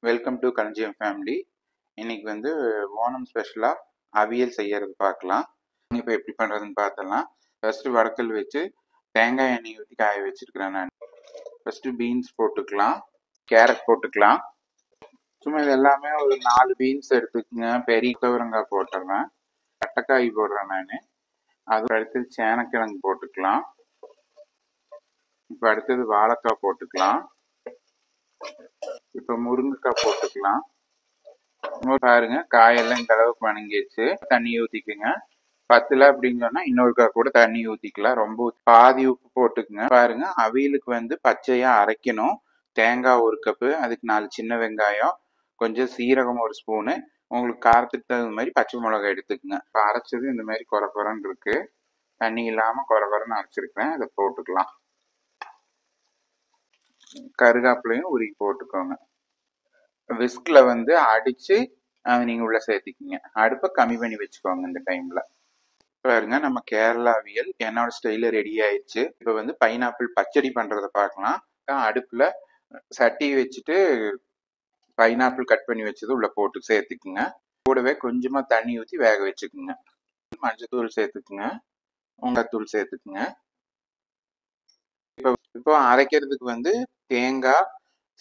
Welcome to களஞ்சியம் family. இன்னைக்கு வந்து ஓணம் ஸ்பெஷலாக அவியல் செய்யறது பார்க்கலாம். இப்போ எப்படி பண்ணுறதுன்னு பார்த்தலாம். ஃபஸ்ட்டு வடக்கல் வச்சு தேங்காய் எண்ணெய் ஊற்றி காய வச்சிருக்கிறேன் நான். ஃபஸ்ட்டு பீன்ஸ் போட்டுக்கலாம், கேரட் போட்டுக்கலாம். சும்மா இது எல்லாமே ஒரு 4 பீன்ஸ் எடுத்துக்கங்க. பெரிய துவரங்காய் போட்டுறேன், கட்டைக்காய் போடுறேன் நான். அது அடுத்தது சேனக்கிழங்கு போட்டுக்கலாம். இப்போ அடுத்தது வாழைக்காய் போட்டுக்கலாம். இப்போ முருங்கைக்காய் போட்டுக்கலாம். பாருங்க, காயெல்லாம் இந்த அளவுக்கு வணங்கிடுச்சு. தண்ணி ஊத்திக்குங்க. பத்துல அப்படின்னு சொன்னா இன்னொருக்கா கூட தண்ணி ஊத்திக்கலாம். ரொம்ப பாதி உப்பு போட்டுக்குங்க. பாருங்க, அவியலுக்கு வந்து பச்சையா அரைக்கணும். தேங்காய் 1 கப்பு, அதுக்கு 4 சின்ன வெங்காயம், கொஞ்சம் சீரகம் 1 ஸ்பூனு, உங்களுக்கு காரத்துக்கு தகுந்த மாதிரி பச்சை மிளகாய் எடுத்துக்குங்க. இப்போ அரைச்சது இந்த மாதிரி கொர கொரன்னு இருக்கு. தண்ணி இல்லாம கொர கொரன்னு அரைச்சிருக்கேன். இதை போட்டுக்கலாம். கருகாப்பிலையும் உருகி போட்டுக்கோங்க. விஸ்க்ல வந்து அடிச்சு நீங்க உள்ள சேர்த்திக்கிங்க. அடுப்பை கம்மி பண்ணி வச்சுக்கோங்க இந்த டைம்ல. பாருங்க, நம்ம கேரளா அவியல் என்னோட ஸ்டைல ரெடி ஆயிடுச்சு. இப்போ வந்து பைனாப்பிள் பச்சடி பண்றத பார்க்கலாம். அடுப்புல சட்டி வச்சுட்டு பைனாப்பிள் கட் பண்ணி வச்சது உள்ள போட்டு சேர்த்துக்குங்க. கூடவே கொஞ்சமா தண்ணி ஊற்றி வேக வச்சுக்குங்க. மஞ்சத்தூள் சேர்த்துக்குங்க, உங்கத்தூள் சேர்த்துக்குங்க. இப்போ அரைக்கிறதுக்கு வந்து தேங்காய்,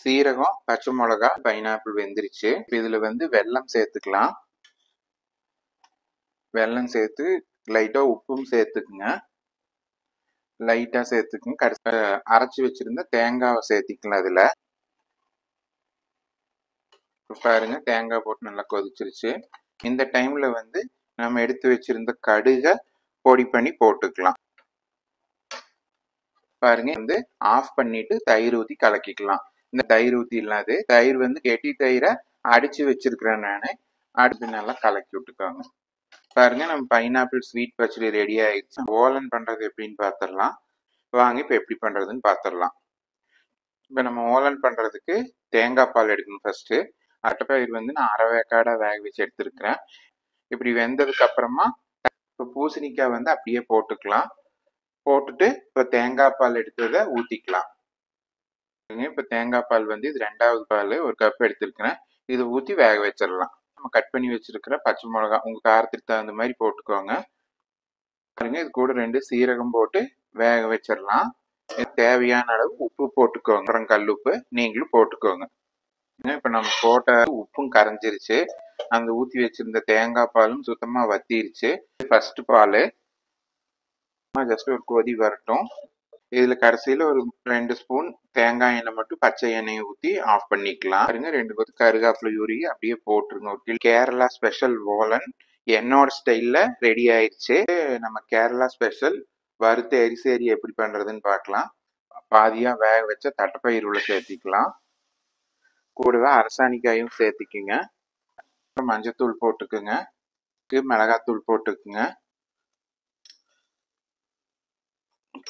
சீரகம், பச்சை மிளகா, பைனாப்பிள் வெந்துருச்சு. இதுல வந்து வெல்லம் சேர்த்துக்கலாம். வெல்லம் சேர்த்து லைட்டா உப்பும் சேர்த்துக்குங்க. லைட்டா சேர்த்துக்குங்க. அரைச்சி வச்சிருந்த தேங்காவை சேர்த்திக்கலாம். அதுல பாருங்க, தேங்காய் போட்டு நல்லா கொதிச்சிருச்சு. இந்த டைம்ல வந்து நம்ம எடுத்து வச்சிருந்த கடுகை பொடி பண்ணி போட்டுக்கலாம். பாருங்க, வந்து ஆஃப் பண்ணிட்டு தயிர் ஊத்தி கலக்கிக்கலாம். இந்த தயிர் ஊத்தி இல்லாது தயிர் வந்து கெட்டி தயிரை அடிச்சு வச்சிருக்கிறேன் நானு. அடுத்து நல்லா கலக்கி விட்டுக்கோங்க. பாருங்க, நம்ம பைனாப்பிள் ஸ்வீட் பச்சடி ரெடி ஆயிடுச்சு. ஓலன் பண்றது எப்படின்னு பாத்திரலாம் வாங்க. இப்ப எப்படி பண்றதுன்னு பாத்திரலாம். இப்ப நம்ம ஓலன் பண்றதுக்கு தேங்காய் பால் எடுக்கணும். ஃபர்ஸ்ட் அட்டைப்பயிர் வந்து நான் அரை வேக்காடா வேக வச்சு எடுத்திருக்கிறேன். இப்படி வெந்ததுக்கு அப்புறமா இப்ப பூசணிக்காய் வந்து அப்படியே போட்டுக்கலாம். போட்டுட்டு இப்ப தேங்காய் பால் எடுத்ததை ஊத்திக்கலாம். இப்ப தேங்காய் பால் வந்து இது 2வது பால், 1 கப் எடுத்திருக்கிறேன். இதை ஊத்தி வேக வச்சிடலாம். நம்ம கட் பண்ணி வச்சிருக்கிற பச்சை மிளகா உங்க காரத்துக்கு தகுந்த மாதிரி போட்டுக்கோங்க. பாருங்க, இது கூட 2 சீரகம் போட்டு வேக வச்சிடலாம். தேவையான அளவு உப்பு போட்டுக்கோங்க. அப்புறம் கல்லுப்பு நீங்களும் போட்டுக்கோங்க. இப்ப நம்ம போட்ட உப்பும் கரைஞ்சிருச்சு. அந்த ஊத்தி வச்சிருந்த தேங்காய் பாலும் சுத்தமா வத்திருச்சு. ஃபர்ஸ்ட் பால் ஜஸ்ட் ஒரு கொதி வரட்டும். இதுல கடைசியில ஒரு 2 ஸ்பூன் தேங்காய் எண்ணெய் மட்டும் பச்சை எண்ணெயை ஊத்தி ஆஃப் பண்ணிக்கலாம். பாருங்க, 2 கொத்து கருகாப்பிலை உருகி அப்படியே போட்டுருங்க. ஒரு கேரளா ஸ்பெஷல் ஓலன் என்னோட ஸ்டைல்ல ரெடி ஆயிடுச்சு. நம்ம கேரளா ஸ்பெஷல் வறுத்த எரிசேரி எப்படி பண்றதுன்னு பார்க்கலாம். பாதியா வேக வச்ச தட்டைப்பயிர் உள்ள சேர்த்திக்கலாம். கூடவே அரசாணிக்காயும் சேர்த்திக்குங்க. மஞ்சத்தூள் போட்டுக்குங்க, மிளகாத்தூள் போட்டுக்குங்க,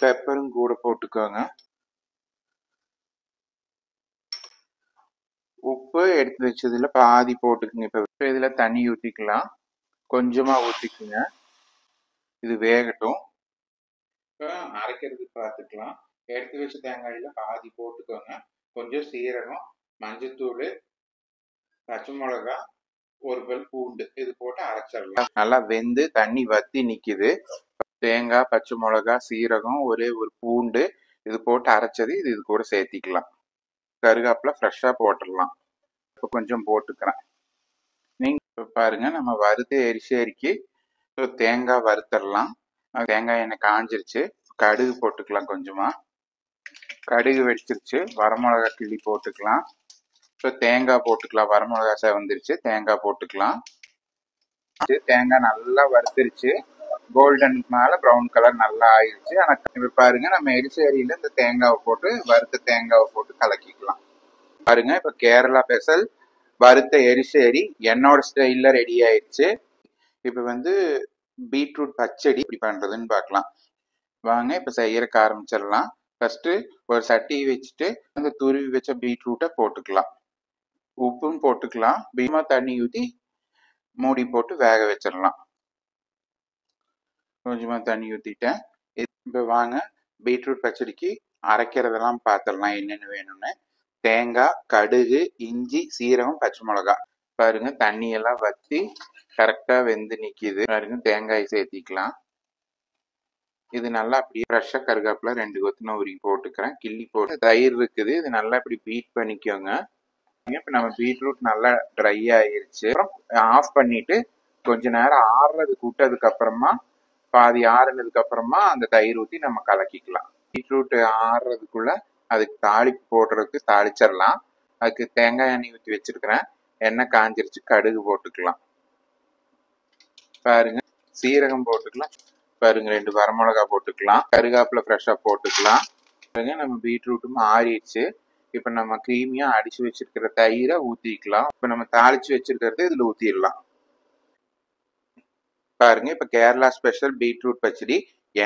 பெப்பரும் கூட போட்டுக்கோங்க. உப்பு எடுத்து வச்சதுல பாதி போட்டுக்குங்க. இப்ப இதுல தண்ணி ஊத்திக்கலாம். கொஞ்சமா ஊத்திக்குங்க. இது வேகட்டும். இப்ப அரைக்கிறதுக்கு பார்த்துக்கலாம். எடுத்து வச்ச தேங்காயில பாதி போட்டுக்கோங்க. கொஞ்சம் சீரகம், மஞ்சத்தூள், பச்சை மிளகா, 1 பல் பூண்டு இது போட்டு அரைச்சிடலாம். நல்லா வெந்து தண்ணி வத்தி நிக்குது. தேங்காய், பச்சை மிளகா, சீரகம், ஒரே 1 பூண்டு இது போட்டு அரைச்சது இது கூட சேர்த்திக்கலாம். கருகாப்பில ஃப்ரெஷ்ஷா போட்டுடலாம். இப்போ கொஞ்சம் போட்டுக்கிறேன். நீங்க பாருங்க, நம்ம வறுத்த எரிசேரிக்கு தேங்காய் வறுத்தரலாம். தேங்காய் எண்ணெய் காஞ்சிருச்சு. கடுகு போட்டுக்கலாம். கொஞ்சமா கடுகு வெடிச்சிருச்சு. வரமிளகா கிள்ளி போட்டுக்கலாம். இப்போ தேங்காய் போட்டுக்கலாம். வரமிளகா செவந்துருச்சு. தேங்காய் போட்டுக்கலாம். தேங்காய் நல்லா வறுத்துருச்சு. கோல்டன் மேல ப்ரௌன் கலர் நல்லா ஆயிடுச்சு. ஆனா இப்ப பாருங்க, நம்ம எரிசேரியில இந்த தேங்காவை போட்டு வறுத்த தேங்காவை போட்டு கலக்கிக்கலாம். பாருங்க, இப்ப கேரளா ஸ்பெஷல் வறுத்த எரிசேரி என்னோட ஸ்டைல்ல ரெடி ஆயிடுச்சு. இப்ப வந்து பீட்ரூட் பச்சடி எப்படி பண்றதுன்னு பார்க்கலாம் வாங்க. இப்ப செய்யறதுக்கு ஆரம்பிச்சிடலாம். ஃபர்ஸ்ட் ஒரு சட்டியை வச்சுட்டு அந்த துருவி வச்ச பீட்ரூட்டை போட்டுக்கலாம். உப்பும் போட்டுக்கலாம். பீமா தண்ணி ஊற்றி மூடி போட்டு வேக வச்சிடலாம். கொஞ்சமா தண்ணி ஊத்திட்டேன். இப்ப வாங்க பீட்ரூட் பச்சடிக்கு அரைக்கிறதெல்லாம் பார்த்துடலாம் என்னென்ன வேணும்னு. தேங்காய், கடுகு, இஞ்சி, சீரகம், பச்சை மிளகா. பாருங்க தண்ணி எல்லாம் வத்தி கரெக்டா வெந்து நிக்குது. பாருங்க தேங்காய் சேர்த்திக்கலாம். இது நல்லா அப்படியே ஃப்ரெஷ்ஷா கருகாப்புல 2 கொத்து நான் உருகி போட்டுக்கிறேன். கிள்ளி போட்டு தயிர் இருக்குது. இது நல்லா இப்படி பீட் பண்ணிக்கோங்க. இப்ப நம்ம பீட்ரூட் நல்லா ட்ரை ஆயிருச்சு. அப்புறம் ஆஃப் பண்ணிட்டு கொஞ்ச நேரம் ஆறுறதுக்கு விட்டதுக்கு அப்புறமா பாதி ஆறுனதுக்கு அப்புறமா அந்த தயிர் ஊத்தி நம்ம கலக்கிக்கலாம். பீட்ரூட் ஆறுறதுக்குள்ள அதுக்கு தாளிப்பு போடுறதுக்கு தாளிச்சிடலாம். அதுக்கு தேங்காய் எண்ணெய் ஊற்றி வச்சிருக்கிறேன். எண்ணெய் காஞ்சிருச்சு, கடுகு போட்டுக்கலாம். பாருங்க சீரகம் போட்டுக்கலாம். பாருங்க 2 வரமிளகா போட்டுக்கலாம். கருகாப்புல ஃப்ரெஷ்ஷா போட்டுக்கலாம். பாருங்க நம்ம பீட்ரூட்டும் ஆறிடுச்சு. இப்ப நம்ம கிரீமியா அடிச்சு வச்சிருக்கிற தயிரை ஊத்திக்கலாம். இப்ப நம்ம தாளிச்சு வச்சிருக்கிறது இதுல ஊத்திடலாம். பாருங்க இப்ப கேரளா ஸ்பெஷல் பீட்ரூட் பச்சடி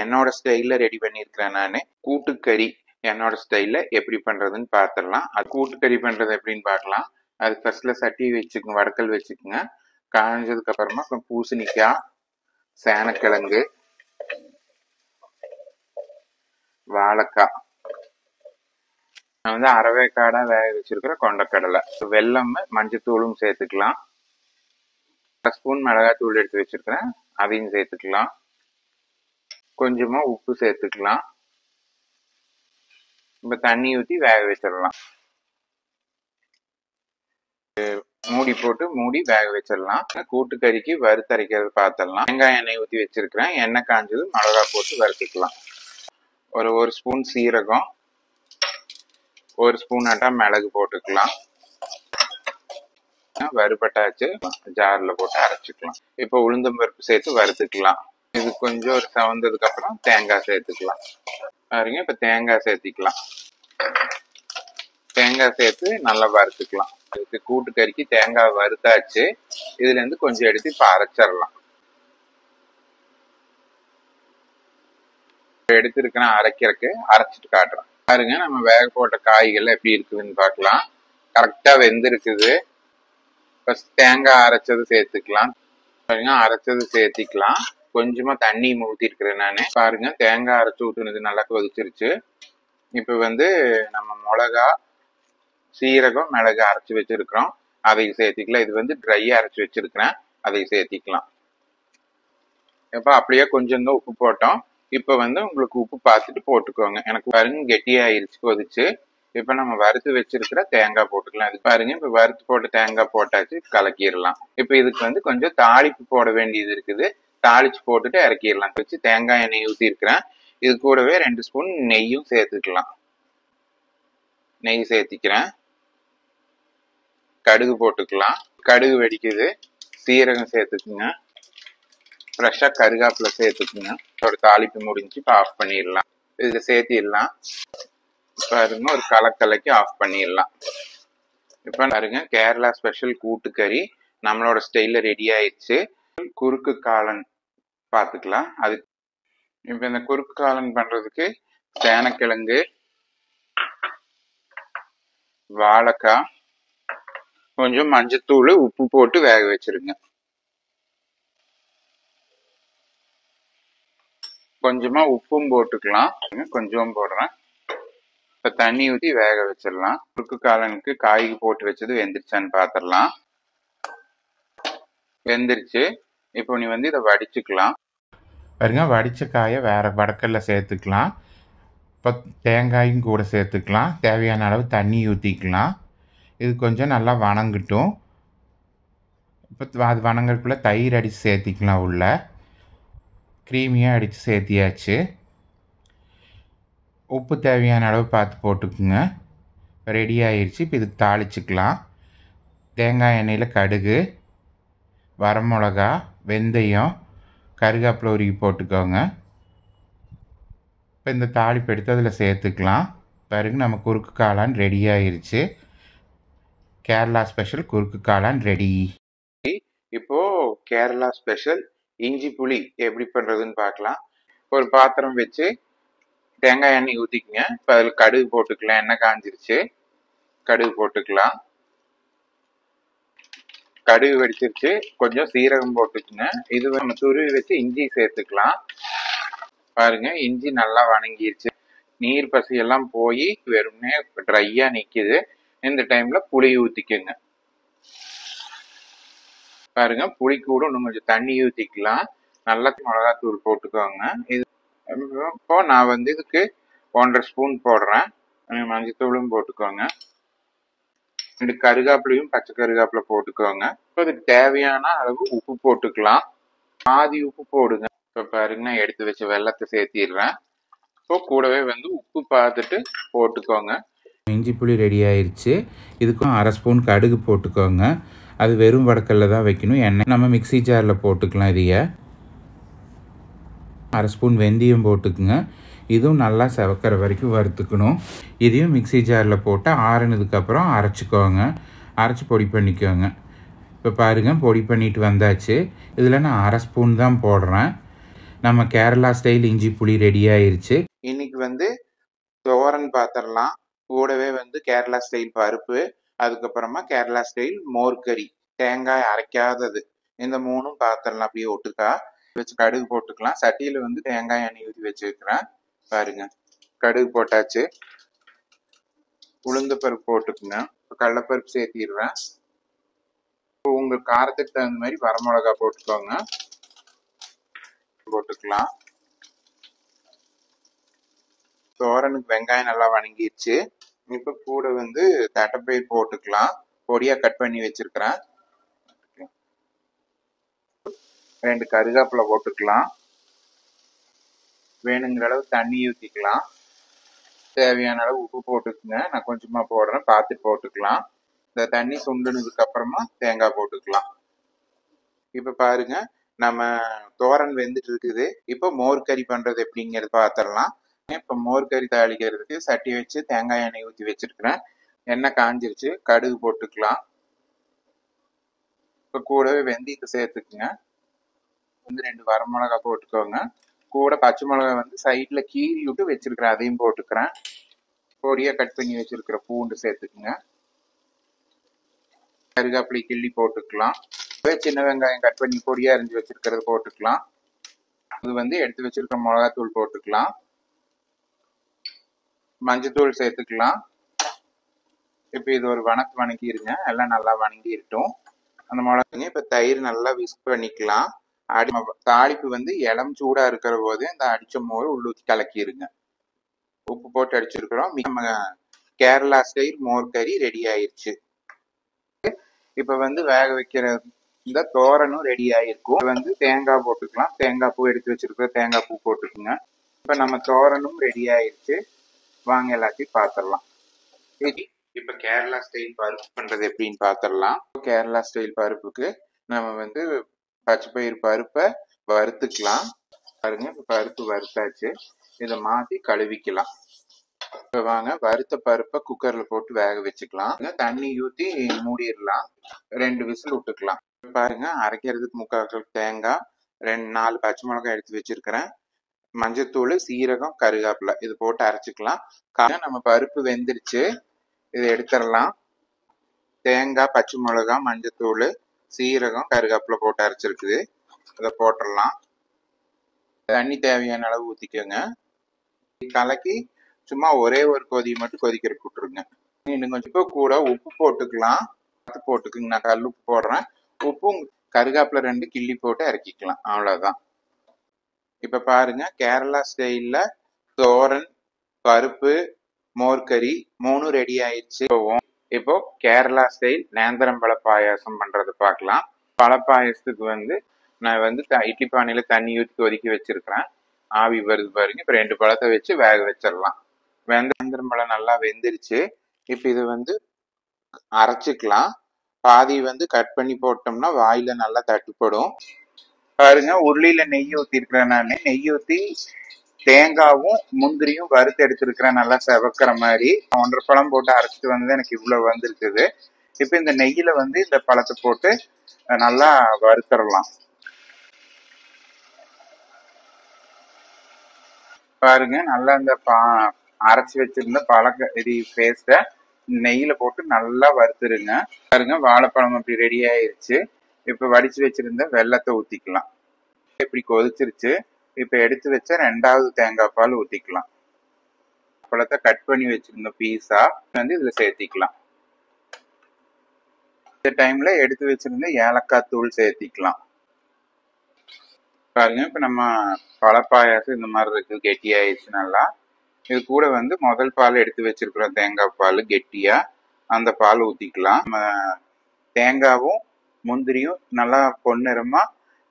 என்னோட ஸ்டைல்ல ரெடி பண்ணிருக்கிறேன். நானு கூட்டுக்கறி என்னோட ஸ்டைல்ல எப்படி பண்றதுன்னு பார்த்துடலாம். அது கூட்டுக்கறி பண்றது எப்படின்னு பார்க்கலாம். அது ஃபர்ஸ்ட்ல சட்டி வச்சுக்கோங்க, வடக்கல் வச்சுக்கோங்க. காஞ்சதுக்கு அப்புறமா பூசணிக்காய், சேனக்கிழங்கு, வாழைக்காய், நான் வந்து அரவேக்காடா வேக வச்சிருக்கிற கொண்டக்கடலை, வெல்லம், மஞ்சத்தூளும் சேர்த்துக்கலாம். 1 ஸ்பூன் மிளகாத்தூள் எடுத்து வச்சிருக்கிறேன், அதையும் சேர்த்துக்கலாம். கொஞ்சமா உப்பு சேர்த்துக்கலாம். இப்ப தண்ணி ஊற்றி வேக வச்சிடலாம். மூடி போட்டு மூடி வேக வச்சிடலாம். கூட்டுக்கறிக்கு வறுத்தரைக்கிறது பார்த்துடலாம். தேங்காய் எண்ணெய் ஊற்றி வச்சிருக்கிறேன். எண்ணெய் காஞ்சது மிளகா போட்டு வறுத்துக்கலாம். ஒரு ஸ்பூன் சீரகம், 1 ஸ்பூன் ஆட்டா மிளகு போட்டுக்கலாம். வறுபட்டாச்சு, ஜார்ல போட்டு அரைச்சிக்கலாம். இப்போ உளுந்தம்பருப்பு சேர்த்து வறுத்துக்கலாம். இது கொஞ்சம் ஒரு சவந்ததுக்கு அப்புறம் தேங்காய் சேர்த்துக்கலாம். பாருங்க இப்ப தேங்காய் சேர்த்திக்கலாம். தேங்காய் சேர்த்து நல்லா வறுத்துக்கலாம். இதுக்கு கூட்டுக்கறிக்கு தேங்காய் வறுத்தாச்சு. இதுல இருந்து கொஞ்சம் எடுத்து இப்ப அரைச்சிடலாம். எடுத்துருக்கேன் அரைக்கிறதுக்கு, அரைச்சிட்டு காட்டுறேன். பாருங்க நம்ம வேக போட்ட காய்கள் எப்படி இருக்குதுன்னு பார்க்கலாம். கரெக்டா வெந்திருக்குது. ஃபர்ஸ்ட் தேங்காய் அரைச்சது சேர்த்துக்கலாம். பாருங்க அரைச்சது சேர்த்திக்கலாம். கொஞ்சமா தண்ணி ஊத்தி இருக்கிறேன் நானு. பாருங்க தேங்காய் அரைச்சு ஊத்துனது நல்லா கொதிச்சிருச்சு. இப்ப வந்து நம்ம மிளகா, சீரகம், மிளகு அரைச்சு வச்சிருக்கிறோம், அதை சேர்த்திக்கலாம். இது வந்து ட்ரையா அரைச்சு வச்சிருக்கிறேன், அதை சேர்த்திக்கலாம். இப்ப அப்படியே கொஞ்சம் தான் உப்பு போட்டோம். இப்ப வந்து உங்களுக்கு உப்பு பார்த்துட்டு போட்டுக்கோங்க. எனக்கு பாருங்க கெட்டியாயிருச்சு கொதிச்சு. இப்ப நம்ம வறுத்து வச்சிருக்கிற தேங்காய் போட்டுக்கலாம். இது பாருங்க இப்ப வறுத்து போட்டு தேங்காய் போட்டாச்சு, கலக்கிடலாம். இப்ப இதுக்கு வந்து கொஞ்சம் தாளிப்பு போட வேண்டியது இருக்குது. தாளிச்சு போட்டுட்டு இறக்கிடலாம். வச்சு தேங்காய் எண்ணெய் ஊற்றி இருக்கிறேன். இது கூடவே 2 ஸ்பூன் நெய்யும் சேர்த்துக்கலாம். நெய் சேர்த்திக்கிறேன். கடுகு போட்டுக்கலாம். கடுகு வெடிக்குது. சீரகம் சேர்த்துக்குங்க. ஃப்ரெஷ்ஷா கருகாப்புல சேர்த்துக்குங்க. ஒரு தாளிப்பு முடிஞ்சு இப்போ ஆஃப் பண்ணிடலாம். இதுல சேர்த்திடலாம். பாருங்க ஒரு கலக்கலைக்கு ஆஃப் பண்ணிடலாம். இப்ப பாருங்க கேரளா ஸ்பெஷல் கூட்டுக்கறி நம்மளோட ஸ்டைல்ல ரெடி ஆயிடுச்சு. குறுக்கு காளான் பார்த்துக்கலாம். அது இப்ப இந்த குறுக்கு காளான் பண்றதுக்கு சேனக்கிழங்கு, வாழைக்காய், கொஞ்சம் மஞ்சத்தூள், உப்பு போட்டு வேக வச்சிருங்க. கொஞ்சமா உப்பும் போட்டுக்கலாம். கொஞ்சம் போடுறேன். இப்ப தண்ணி ஊற்றி வேக வச்சிடலாம். குறுக்கு காளானுக்கு காய்க்கு போட்டு வச்சது வெந்துருச்சான்னு பாத்திரலாம். வெந்துருச்சு. இப்போ நீ வந்து இதை வடிச்சுக்கலாம். பாருங்க வடிச்ச காயை வேற வடக்கல்ல சேர்த்துக்கலாம். இப்போ தேங்காயும் கூட சேர்த்துக்கலாம். தேவையான அளவு தண்ணி ஊற்றிக்கலாம். இது கொஞ்சம் நல்லா வணங்கட்டும். இப்போ அது வணங்கறதுக்குள்ள தயிர் அடித்து சேர்த்திக்கலாம். உள்ள க்ரீமியாக அடித்து சேர்த்தியாச்சு. உப்பு தேவையான அளவு பார்த்து போட்டுக்குங்க. ரெடி ஆயிடுச்சு. இப்போ இதுக்கு தாளிச்சுக்கலாம். தேங்காய் எண்ணெயில் கடுகு, வரமிளகா, வெந்தயம், கருகாப்பிலை உருகி போட்டுக்கோங்க. இப்போ இந்த தாளிப்பு எடுத்து அதில் சேர்த்துக்கலாம். பாருங்க நம்ம குறுக்கு காளான் ரெடி ஆயிடுச்சு. கேரளா ஸ்பெஷல் குறுக்கு காளான் ரெடி. இப்போ கேரளா ஸ்பெஷல் இஞ்சி புளி எப்படி பண்றதுன்னு பார்க்கலாம். ஒரு பாத்திரம் வச்சு தேங்காய் எண்ணெய் ஊற்றிக்குங்க. இப்போ அதில் கடுகு போட்டுக்கலாம். எண்ணெய் காஞ்சிருச்சு. கடுகு போட்டுக்கலாம். கடுகு வெடிச்சிருச்சு. கொஞ்சம் சீரகம் போட்டுக்குங்க. இது நம்ம துருவி வச்சு இஞ்சி சேர்த்துக்கலாம். பாருங்க இஞ்சி நல்லா வணங்கிருச்சு. நீர் பசி எல்லாம் போய் வெறுமனே ட்ரையா நிக்குது. இந்த டைம்ல புளி ஊத்திக்கங்க. பாருங்க புளி கூட இன்னும் கொஞ்சம் தண்ணி ஊத்திக்கலாம். நல்லா மிளகாத்தூள் போட்டுக்கோங்க. இது இப்போ நான் வந்து இதுக்கு 1.5 ஸ்பூன் போடுறேன். மஞ்சத்தூளும் போட்டுக்கோங்க. 2 கருகாப்பிலையும் பச்சை கருகாப்பிலை போட்டுக்கோங்க. இதுக்கு தேவையான அளவு உப்பு போட்டுக்கலாம். பாதி உப்பு போடுங்க. இப்போ பாருங்க நான் எடுத்து வச்ச வெல்லத்தை சேர்த்திடுறேன். இப்போ கூடவே வந்து உப்பு பார்த்துட்டு போட்டுக்கோங்க. இஞ்சி புளி ரெடி ஆயிடுச்சு. இதுக்கும் 1/2 ஸ்பூன் கடுகு போட்டுக்கோங்க. அது வெறும் வடக்கல்ல தான் வைக்கணும். எண்ணெய் நம்ம மிக்சி ஜாரில் போட்டுக்கலாம். இதைய 1/2 ஸ்பூன் வெந்தயம் போட்டுக்குங்க. இதுவும் நல்லா செவக்கிற வரைக்கும் வறுத்துக்கணும். இதையும் மிக்சி ஜாரில் போட்டு ஆறுனதுக்கப்புறம் அரைச்சிக்கோங்க. அரைச்சி பொடி பண்ணிக்கோங்க. இப்போ பாருங்கள் பொடி பண்ணிட்டு வந்தாச்சு. இதில் நான் 1/2 ஸ்பூன் தான் போடுறேன். நம்ம கேரளா ஸ்டைல் இஞ்சி புளி ரெடி ஆயிடுச்சு. இன்னைக்கு வந்து தோரன் பாத்திரலாம். கூடவே வந்து கேரளா ஸ்டைல் பருப்பு, அதுக்கப்புறமா கேரளா ஸ்டைல் மோர்கறி, தேங்காய் அரைக்காதது, இந்த 3ம் பாத்திரலாம். அப்படியே ஒட்டுக்கா வச்சு கடுகு போட்டுக்கலாம். சட்டியில வந்து தேங்காய் எண்ணெய் ஊற்றி வச்சுருக்கிறேன். பாருங்க கடுகு போட்டாச்சு. உளுந்த பருப்பு போட்டுக்குங்க. கடலைப்பருப்பு சேர்த்திடுறேன். உங்க காரத்துக்கு தகுந்த மாதிரி வரமிளகா போட்டுக்கோங்க. போட்டுக்கலாம். தோரனுக்கு வெங்காயம் நல்லா வணங்கிடுச்சு. இப்போ கூட வந்து தட்டைப்பயிர் போட்டுக்கலாம். பொடியா கட் பண்ணி வச்சிருக்கிறேன். 2 கருகாப்பிலை போட்டுக்கலாம். வேணுங்கிற அளவு தண்ணி ஊற்றிக்கலாம். தேவையான அளவு உப்பு போட்டுக்குங்க. நான் கொஞ்சமா போடுறேன், பார்த்து போட்டுக்கலாம். இந்த தண்ணி சுண்டுனதுக்கு அப்புறமா தேங்காய் போட்டுக்கலாம். இப்ப பாருங்க நம்ம தோரன் வெந்துட்டு இருக்குது. இப்போ மோர் கறி பண்றது எப்படிங்கிறது பார்த்துடலாம். இப்போ மோர் கறி தாளிக்கிறதுக்கு சட்டி வச்சு தேங்காய் எண்ணெய் ஊற்றி வச்சிருக்கிறேன். எண்ணெய் காஞ்சிருச்சு. கடுகு போட்டுக்கலாம். இப்போ கூடவே வெந்தயத்தை சேர்த்துக்குங்க. வந்து 2 வரமிளகா போட்டுக்கோங்க. கூட பச்சை மிளகாய் வந்து சைட்ல கீறி விட்டு வச்சிருக்கிறேன், அதையும் போட்டுக்கிறேன். பொடியா கட் பண்ணி வச்சிருக்கிற பூண்டு சேர்த்துக்குங்க. கருகாப்பிலை கிள்ளி போட்டுக்கலாம். சின்ன வெங்காயம் கட் பண்ணி பொடியா அரிஞ்சு வச்சிருக்கிறது போட்டுக்கலாம். இது வந்து எடுத்து வச்சிருக்கிற மிளகாத்தூள் போட்டுக்கலாம். மஞ்சத்தூள் சேர்த்துக்கலாம். இப்ப இது ஒரு வணக்கிருங்க. எல்லாம் நல்லா வணங்கிட்டோம். அந்த மிளகாங்க இப்ப தயிர் நல்லா விஸ்க் பண்ணிக்கலாம். தாளிப்பு வந்து இளம் சூடா இருக்கிற போது இந்த அடிச்ச மோர் உள்ளூத்தி கலக்கிருங்க. உப்பு போட்டு அடிச்சிருக்கிறோம். கேரளா ஸ்டைல் மோர் கறி ரெடி ஆயிருச்சு. இப்ப வந்து வேக வைக்கிற இந்த தோரனும் ரெடி ஆயிருக்கும். வந்து தேங்காய் போட்டுக்கலாம். தேங்காய் பூ எடுத்து வச்சிருக்கிற தேங்காய் பூ போட்டுக்குங்க. இப்ப நம்ம தோரனும் ரெடி ஆயிருச்சு. வாங்க எல்லாத்தையும் பாத்திரலாம். இப்ப கேரளா ஸ்டைல் பருப்பு பண்றது எப்படின்னு பாத்திரலாம். கேரளா ஸ்டைல் பருப்புக்கு நம்ம வந்து பச்சை பயிர் பருப்பை வறுத்துக்கலாம். பாருங்க இப்ப பருப்பு வறுத்தாச்சு. இதை மாத்தி கழுவிக்கலாம். இப்ப வாங்க வறுத்த பருப்பை குக்கர்ல போட்டு வேக வச்சுக்கலாம். தண்ணி ஊத்தி மூடிடலாம். 2 விசில் விட்டுக்கலாம். பாருங்க அரைக்கிறதுக்கு 3/4 கப் தேங்காய், 4 பச்சை மிளகாய் எடுத்து வச்சிருக்கிறேன். மஞ்சத்தூள், சீரகம், கருகாப்பிலை இது போட்டு அரைச்சிக்கலாம். நம்ம பருப்பு வெந்துருச்சு. இதை எடுத்துடலாம். தேங்காய், பச்சை மிளகாய், மஞ்சத்தூள், சீரகம், கருகாப்பிலை போட்டு அரைச்சிருக்குது. இதை போட்டுடலாம். தண்ணி தேவையான அளவு ஊத்திக்கோங்க. கலக்கி சும்மா ஒரே ஒரு கொதி மட்டும் கொதிக்கிற விட்டுருங்க. இன்னும் கொஞ்சம் இப்போ கூட உப்பு போட்டுக்கலாம். போட்டுக்குங்க. நான் கல் உப்பு போடுறேன். உப்பும் கருகாப்பிலை 2 கிள்ளி போட்டு இறக்கிக்கலாம். அவ்வளவுதான். இப்ப பாருங்க கேரளா ஸ்டைல்ல தோரன், பருப்பு, மோர்கறி 3 ரெடி ஆயிடுச்சு. இப்போ கேரளா ஸ்டைல் நேந்திரம்பழ பாயாசம் பண்றது பார்க்கலாம். பழ பாயாசத்துக்கு வந்து நான் வந்து இட்லி பானையில தண்ணி ஊற்றி கொதிக்க வச்சிருக்கிறேன். ஆவி வருது பாருங்க. இப்ப 2 பழத்தை வச்சு வேக வச்சிடலாம். நேந்திரம்பழம் நல்லா வெந்துருச்சு. இப்ப இதை வந்து அரைச்சிக்கலாம். பாதி வந்து கட் பண்ணி போட்டோம்னா வாயில நல்லா தட்டுப்படும். பாருங்க உருளியில நெய் ஊத்தி இருக்கிறேன். நான் நெய் ஊத்தி தேங்காவும் முந்திரியும் வறுத்து எடுத்திருக்கிறேன். நல்லா செவக்கிற மாதிரி 1.5 பழம் போட்டு அரைச்சிட்டு வந்து எனக்கு இவ்வளவு வந்திருக்குது. இப்ப இந்த நெய்யில வந்து இந்த பழத்தை போட்டு நல்லா வறுத்தரலாம். பாருங்க நல்லா இந்த அரைச்சி வச்சிருந்த இது பேஸ்ட நெய்யில போட்டு நல்லா வறுத்துருங்க. பாருங்க வாழைப்பழம் அப்படி ரெடி ஆயிருச்சு. இப்ப வடிச்சு வச்சிருந்த வெல்லத்தை ஊத்திக்கலாம். இப்படி கொதிச்சிருச்சு. இப்ப எடுத்து வச்ச 2வது தேங்காய் பால் ஊத்திக்கலாம். பழத்தை கட் பண்ணி வச்சிருந்த பீஸா வந்து இதுல சேர்த்திக்கலாம். இந்த டைம்ல எடுத்து வச்சிருந்த ஏலக்காய் தூள் சேர்த்திக்கலாம். பாருங்க, இப்ப நம்ம பழப்பாயாசம் இந்த மாதிரி இருக்கு, கெட்டியாயிடுச்சு நல்லா. இது கூட வந்து முதல் பால் எடுத்து வச்சிருக்கிறோம், தேங்காய் பால் கெட்டியா, அந்த பால் ஊத்திக்கலாம். நம்ம தேங்காவும் முந்திரியும் நல்லா பொன்னிறமா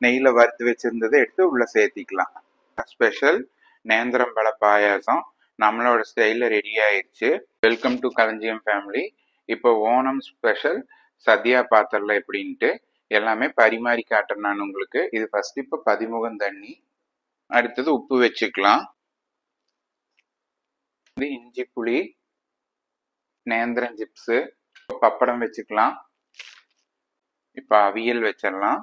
நெய்யில வறுத்து வச்சிருந்ததை எடுத்து உள்ள சேர்த்திக்கலாம். ஸ்பெஷல் நேந்திரம் பழ பாயாசம் நம்மளோட ஸ்டைல்ல ரெடி ஆயிடுச்சு. வெல்கம் டு களஞ்சியம் ஃபேமிலி. இப்போ ஓணம் ஸ்பெஷல் சத்யா பாத்திரல எப்படின்ட்டு எல்லாமே பரிமாறி காட்டுறேன் நான் உங்களுக்கு. இது ஃபர்ஸ்ட் இப்போ பதிமுகம் தண்ணி, அடுத்தது உப்பு வச்சுக்கலாம். இது இஞ்சி புளி, நேந்திரம் சிப்ஸு, பப்படம் வச்சுக்கலாம். இப்போ அவியல் வச்சிடலாம்.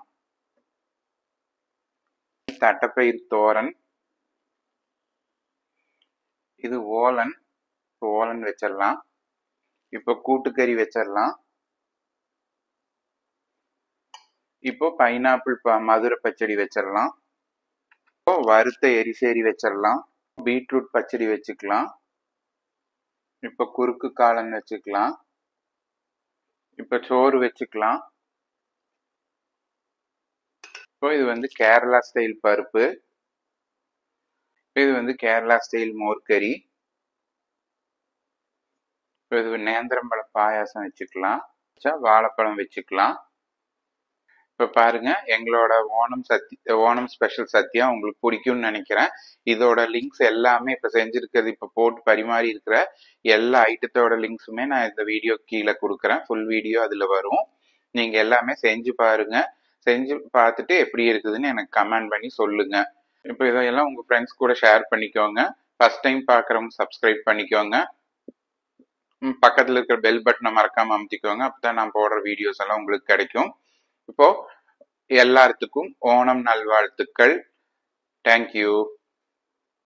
தட்டைப்பயிர் தோரன், இது ஓலன், ஓலன் வச்சிடலாம். இப்போ கூட்டுக்கறி வச்சிடலாம். இப்போ பைனாப்பிள் மதுரை பச்சடி வச்சிடலாம். இப்போ வறுத்த எரிசேரி வச்சிடலாம். பீட்ரூட் பச்சடி வச்சுக்கலாம். இப்போ குறுக்கு காளான் வச்சுக்கலாம். இப்போ சோறு வச்சுக்கலாம். இப்போ இது வந்து கேரளா ஸ்டைல் பருப்பு, இது வந்து கேரளா ஸ்டைல் மோர்கறி, இது நேந்திரம்பழ பாயாசம் வச்சுக்கலாம். வாழைப்பழம் வச்சுக்கலாம். இப்ப பாருங்க, எங்களோட ஓணம் ஸ்பெஷல் சத்யா உங்களுக்கு பிடிக்கும்னு நினைக்கிறேன். இதோட லிங்க்ஸ் எல்லாமே இப்ப செஞ்சிருக்கிறது, இப்ப போட்டு பரிமாறி இருக்கிற எல்லா ஐட்டத்தோட லிங்க்ஸுமே நான் இந்த வீடியோ கீழே கொடுக்குறேன். ஃபுல் வீடியோ அதுல வரும். நீங்க எல்லாமே செஞ்சு பாருங்க. செஞ்சு பார்த்துட்டு எப்படி இருக்குதுன்னு எனக்கு கமெண்ட் பண்ணி சொல்லுங்க. இப்போ இதெல்லாம் உங்க ஃப்ரெண்ட்ஸ் கூட ஷேர் பண்ணிக்கோங்க. ஃபர்ஸ்ட் டைம் பாக்குறவங்க சப்ஸ்கிரைப் பண்ணிக்கோங்க. பக்கத்துல இருக்கிற பெல் பட்டனை மறக்காம அமுத்திக்கோங்க. அப்பதான் நான் போடுற வீடியோஸ் எல்லாம் உங்களுக்கு கிடைக்கும். இப்போ எல்லாத்துக்கும் ஓணம் நல்வாழ்த்துக்கள். தேங்க்யூ.